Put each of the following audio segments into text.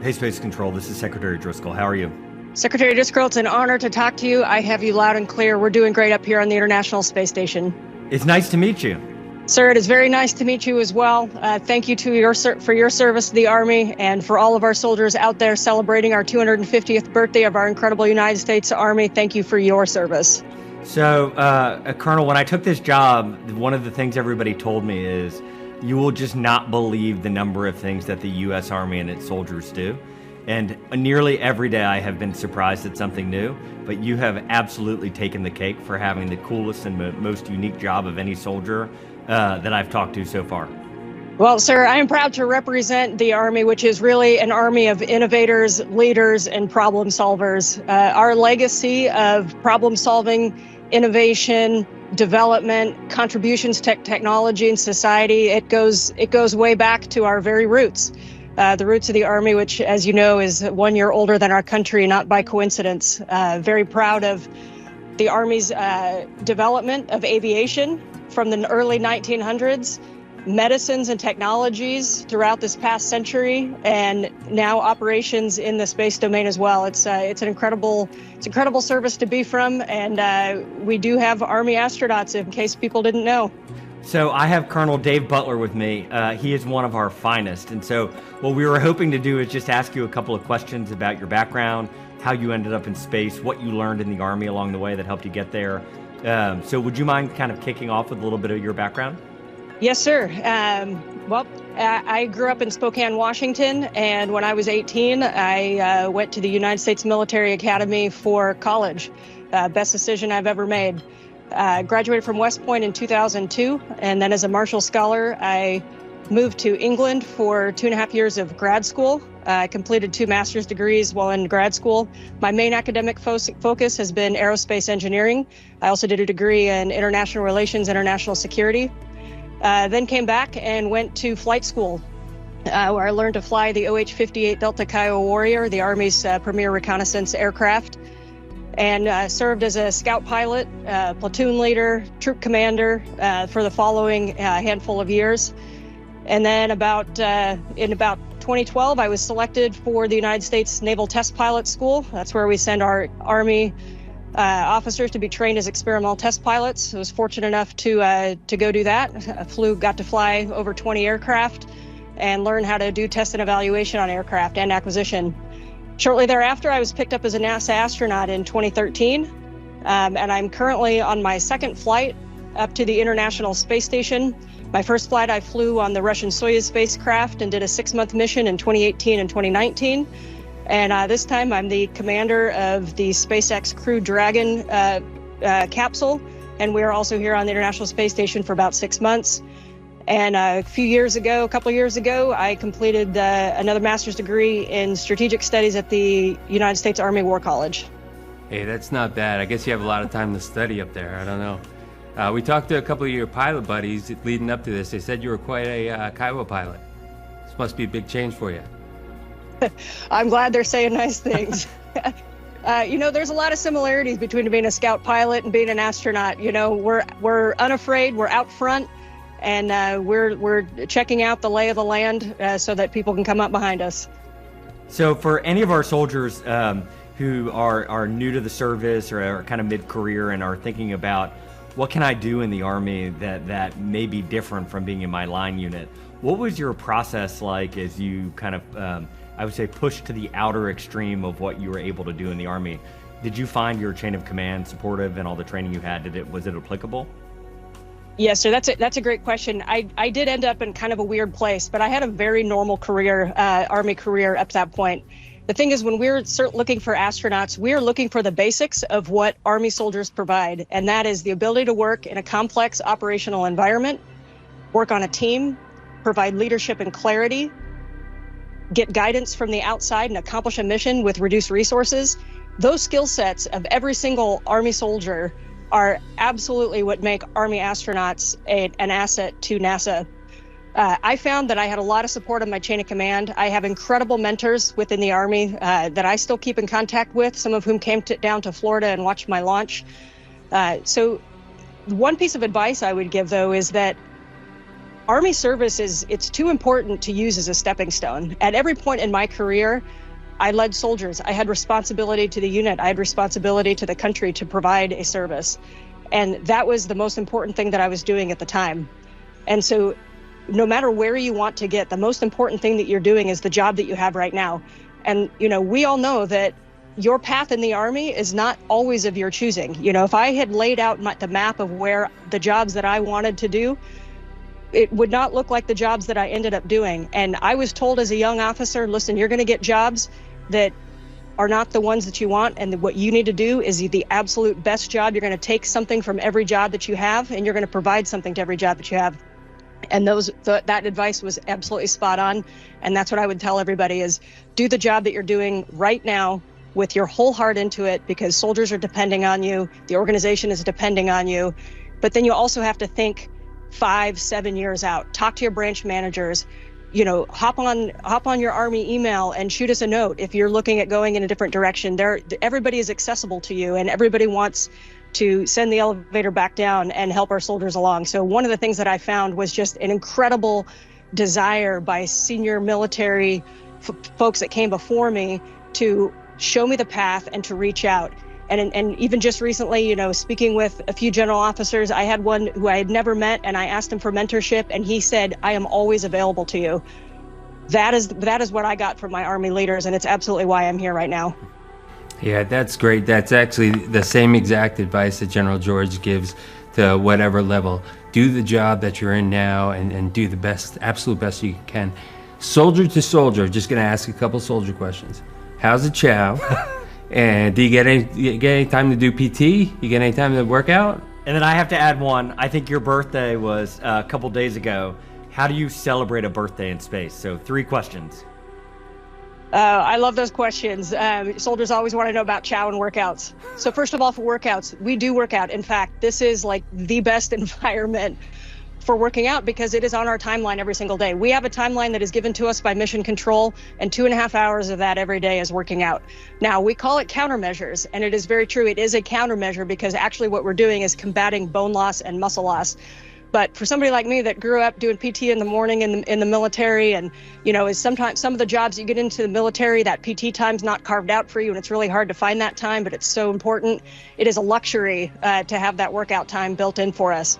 Hey, Space Control, this is Secretary Driscoll. How are you? Secretary Driscoll, it's an honor to talk to you. I have you loud and clear. We're doing great up here on the International Space Station. It's nice to meet you. Sir, it is very nice to meet you as well. Thank you for your service to the Army and for all of our soldiers out there celebrating our 250th birthday of our incredible United States Army. Thank you for your service. So, Colonel, when I took this job, one of the things everybody told me is you will just not believe the number of things that the U.S. Army and its soldiers do. And nearly every day I have been surprised at something new, but you have absolutely taken the cake for having the coolest and most unique job of any soldier that I've talked to so far. Well, sir, I am proud to represent the Army, which is really an army of innovators, leaders, and problem solvers. Our legacy of problem solving, innovation, development, contributions to technology and society, it goes way back to our very roots. The roots of the Army, which, as you know, is 1 year older than our country, not by coincidence. Very proud of the Army's development of aviation from the early 1900s, medicines and technologies throughout this past century, and now operations in the space domain as well. It's an incredible service to be from, and we do have Army astronauts, in case people didn't know. So I have Colonel Dave Butler with me. He is one of our finest. And so what we were hoping to do is just ask you a couple of questions about your background, how you ended up in space, what you learned in the Army along the way that helped you get there. So would you mind kind of kicking off with a little bit of your background? Yes, sir. I grew up in Spokane, Washington, and when I was 18, I went to the United States Military Academy for college. Best decision I've ever made. Graduated from West Point in 2002, and then as a Marshall Scholar, I moved to England for 2.5 years of grad school. I completed 2 master's degrees while in grad school. My main academic focus has been aerospace engineering. I also did a degree in international relations, international security. Then came back and went to flight school, where I learned to fly the OH-58 Delta Kiowa Warrior, the Army's premier reconnaissance aircraft, and served as a scout pilot, platoon leader, troop commander for the following handful of years. And then in about 2012, I was selected for the United States Naval Test Pilot School. That's where we send our Army officers to be trained as experimental test pilots. I was fortunate enough to go do that. Got to fly over 20 aircraft and learn how to do test and evaluation on aircraft and acquisition. Shortly thereafter, I was picked up as a NASA astronaut in 2013, and I'm currently on my second flight up to the International Space Station. My first flight, I flew on the Russian Soyuz spacecraft and did a 6-month mission in 2018 and 2019. And this time, I'm the commander of the SpaceX Crew Dragon capsule, and we're also here on the International Space Station for about 6 months. And a couple of years ago, I completed another master's degree in strategic studies at the United States Army War College. Hey, that's not bad. I guess you have a lot of time to study up there. I don't know. We talked to a couple of your pilot buddies leading up to this. They said you were quite a Kiowa pilot. This must be a big change for you. I'm glad they're saying nice things. There's a lot of similarities between being a scout pilot and being an astronaut. We're unafraid, we're out front, and we're checking out the lay of the land so that people can come up behind us. So for any of our soldiers who are new to the service or are kind of mid-career and are thinking about what can I do in the Army that may be different from being in my line unit, what was your process like as you kind of, I would say, pushed to the outer extreme of what you were able to do in the Army? Did you find your chain of command supportive and all the training you had? Was it applicable? Yes, sir. That's a great question. I did end up in kind of a weird place, but I had a very normal career, Army career up to that point. The thing is, when we're looking for astronauts, we're looking for the basics of what Army soldiers provide, and that is the ability to work in a complex operational environment, work on a team, provide leadership and clarity, get guidance from the outside, and accomplish a mission with reduced resources. Those skill sets of every single Army soldier are absolutely what make Army astronauts an asset to NASA. I found that I had a lot of support on my chain of command. I have incredible mentors within the Army that I still keep in contact with, some of whom came down to Florida and watched my launch. So one piece of advice I would give, though, is that Army service it's too important to use as a stepping stone. At every point in my career, I led soldiers. I had responsibility to the unit. I had responsibility to the country to provide a service. And that was the most important thing that I was doing at the time. And so no matter where you want to get, the most important thing that you're doing is the job that you have right now. And, we all know that your path in the Army is not always of your choosing. If I had laid out the map of where the jobs that I wanted to do, it would not look like the jobs that I ended up doing. And I was told as a young officer, listen, you're going to get jobs that are not the ones that you want. And what you need to do is the absolute best job. You're going to take something from every job that you have, and you're going to provide something to every job that you have. And that advice was absolutely spot on. And that's what I would tell everybody is do the job that you're doing right now with your whole heart into it, because soldiers are depending on you. The organization is depending on you. But then you also have to think 5-7 years out. Talk to your branch managers, hop on your Army email and shoot us a note if you're looking at going in a different direction. Everybody is accessible to you, and everybody wants to send the elevator back down and help our soldiers along. So one of the things that I found was just an incredible desire by senior military folks that came before me to show me the path and to reach out. And even just recently, speaking with a few general officers, I had one who I had never met, and I asked him for mentorship, and he said, I am always available to you. That is what I got from my Army leaders, and it's absolutely why I'm here right now. Yeah, that's great. That's actually the same exact advice that General George gives to whatever level. Do the job that you're in now and do the best, absolute best you can. Soldier to soldier, just going to ask a couple soldier questions. How's the chow? And do you get any time to do PT? You get any time to work out? And then I have to add one. I think your birthday was a couple days ago. How do you celebrate a birthday in space? So 3 questions. I love those questions. Soldiers always want to know about chow and workouts. So first of all, for workouts, we do work out. In fact, this is like the best environment for working out because it is on our timeline every single day. We have a timeline that is given to us by mission control, and 2.5 hours of that every day is working out. Now, we call it countermeasures, and it is very true. It is a countermeasure because actually what we're doing is combating bone loss and muscle loss. But for somebody like me that grew up doing PT in the morning in the military, and is sometimes some of the jobs you get into the military, that PT time's not carved out for you, and it's really hard to find that time, but it's so important. It is a luxury to have that workout time built in for us.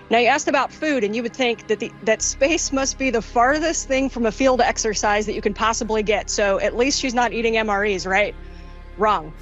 Now, you asked about food, and you would think that space must be the farthest thing from a field exercise that you can possibly get. So at least she's not eating MREs, right? Wrong.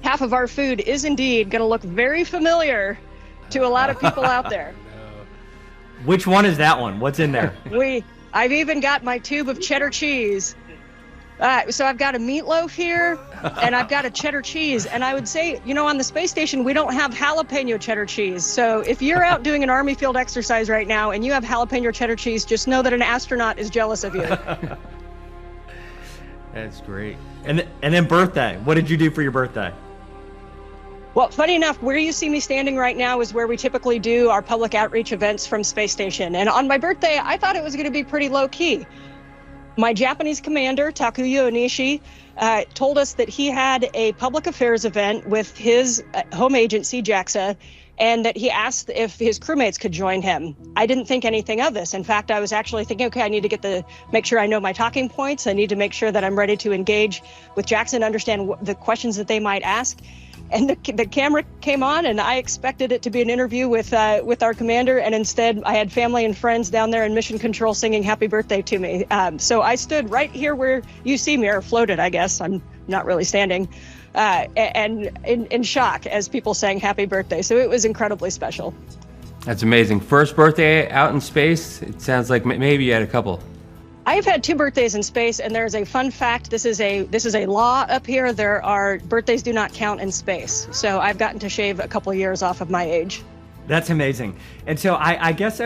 Half of our food is indeed going to look very familiar to a lot of people out there. Which one is that one? What's in there? I've even got my tube of cheddar cheese. So I've got a meatloaf here, and I've got a cheddar cheese. And I would say, on the space station, we don't have jalapeno cheddar cheese. So if you're out doing an Army field exercise right now and you have jalapeno cheddar cheese, just know that an astronaut is jealous of you. That's great. And then birthday. What did you do for your birthday? Well, funny enough, where you see me standing right now is where we typically do our public outreach events from space station. And on my birthday, I thought it was going to be pretty low key. My Japanese commander, Takuya Onishi, told us that he had a public affairs event with his home agency, JAXA, and that he asked if his crewmates could join him. I didn't think anything of this. In fact, I was actually thinking, okay, I need to make sure I know my talking points. I need to make sure that I'm ready to engage with JAXA and understand the questions that they might ask. And the camera came on, and I expected it to be an interview with our commander, and instead I had family and friends down there in mission control singing happy birthday to me. So I stood right here where you see me, or floated, I guess. I'm not really standing, and in shock as people sang happy birthday. So it was incredibly special. That's amazing. First birthday out in space? It sounds like maybe you had a couple. I have had 2 birthdays in space, and there's a fun fact. This is a law up here. Birthdays do not count in space. So I've gotten to shave a couple of years off of my age. That's amazing. And so I guess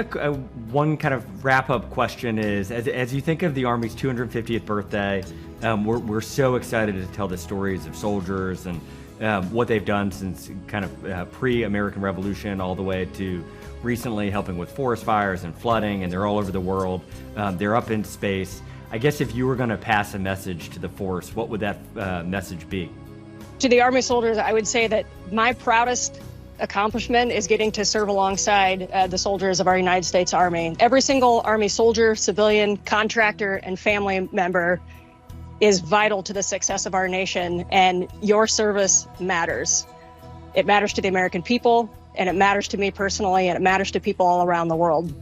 one kind of wrap-up question is, as you think of the Army's 250th birthday, we're so excited to tell the stories of soldiers and what they've done since kind of pre-American Revolution all the way to recently helping with forest fires and flooding, and they're all over the world. They're up in space. I guess if you were going to pass a message to the force, what would that message be? To the Army soldiers, I would say that my proudest accomplishment is getting to serve alongside the soldiers of our United States Army. Every single Army soldier, civilian, contractor, and family member is vital to the success of our nation, and your service matters. It matters to the American people, and it matters to me personally, and it matters to people all around the world.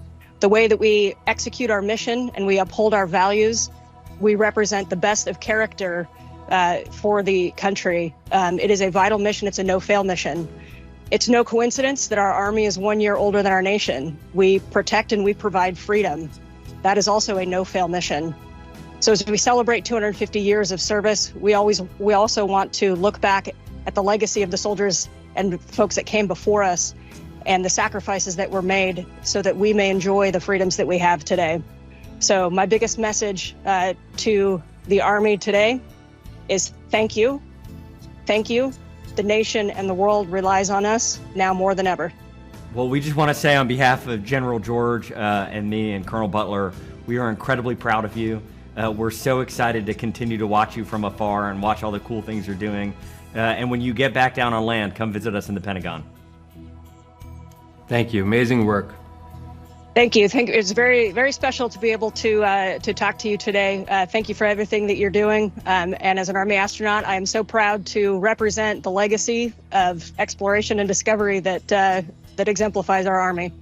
The way that we execute our mission and we uphold our values, we represent the best of character for the country. It is a vital mission. It's a no-fail mission. It's no coincidence that our Army is 1 year older than our nation. We protect and we provide freedom. That is also a no-fail mission. So as we celebrate 250 years of service, we also want to look back at the legacy of the soldiers and folks that came before us and the sacrifices that were made so that we may enjoy the freedoms that we have today. So my biggest message to the Army today is thank you. Thank you. The nation and the world relies on us now more than ever. Well, we just want to say on behalf of General George and me and Colonel Butler, we are incredibly proud of you. We're so excited to continue to watch you from afar and watch all the cool things you're doing. And when you get back down on land, come visit us in the Pentagon. Thank you. Amazing work. Thank you. It's very, very special to be able to talk to you today. Thank you for everything that you're doing. And as an Army astronaut, I am so proud to represent the legacy of exploration and discovery that exemplifies our Army.